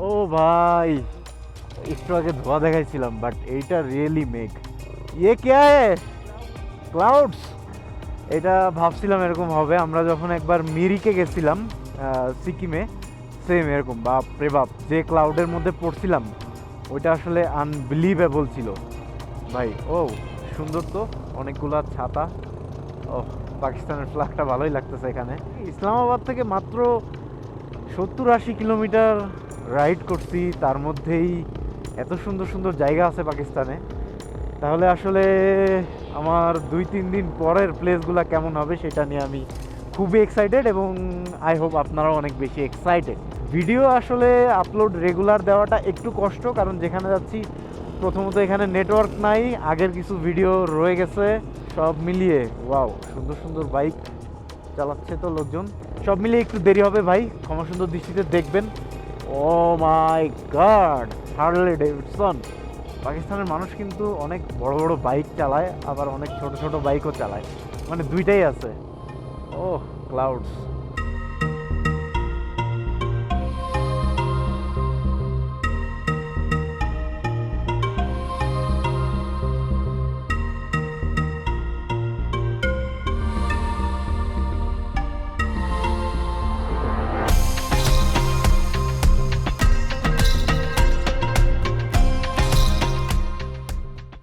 ও ভাই, একটু আগে ধোয়া দেখাইছিলাম, বাট এইটা রিয়েলি মেঘ। ইয়ে কে আয়ে ক্লাউডস। এটা ভাবছিলাম এরকম হবে, আমরা যখন একবার মিরিকে গেছিলাম সিকিমে, সেম এরকম। বাপ রে বাপ, যে ক্লাউডের মধ্যে পড়ছিলাম ওইটা আসলে আনবিলিভেবল ছিল ভাই। ও সুন্দর তো, অনেকগুলা ছাতা। ও, পাকিস্তানের ফ্ল্যাগটা ভালোই লাগতেছে এখানে। ইসলামাবাদ থেকে মাত্র 70-80 কিলোমিটার রাইড করছি, তার মধ্যেই এত সুন্দর সুন্দর জায়গা আছে পাকিস্তানে। তাহলে আসলে আমার 2-3 দিন পরের প্লেসগুলো কেমন হবে সেটা নিয়ে আমি খুবই এক্সাইটেড, এবং আই হোপ আপনারাও অনেক বেশি এক্সাইটেড। ভিডিও আসলে আপলোড রেগুলার দেওয়াটা একটু কষ্ট, কারণ যেখানে যাচ্ছি প্রথমত এখানে নেটওয়ার্ক নাই, আগের কিছু ভিডিও রয়ে গেছে। সব মিলিয়ে ওয়াও, সুন্দর সুন্দর বাইক চালাচ্ছে তো লোকজন। সব মিলিয়ে একটু দেরি হবে ভাই, ক্ষমা সুন্দর দৃষ্টিতে দেখবেন। ও মাই গড, হার্লে ডেভিডসন। পাকিস্তানের মানুষ কিন্তু অনেক বড় বড় বাইক চালায়, আবার অনেক ছোট ছোট বাইকও চালায়, মানে দুইটাই আছে। ও ক্লাউডস।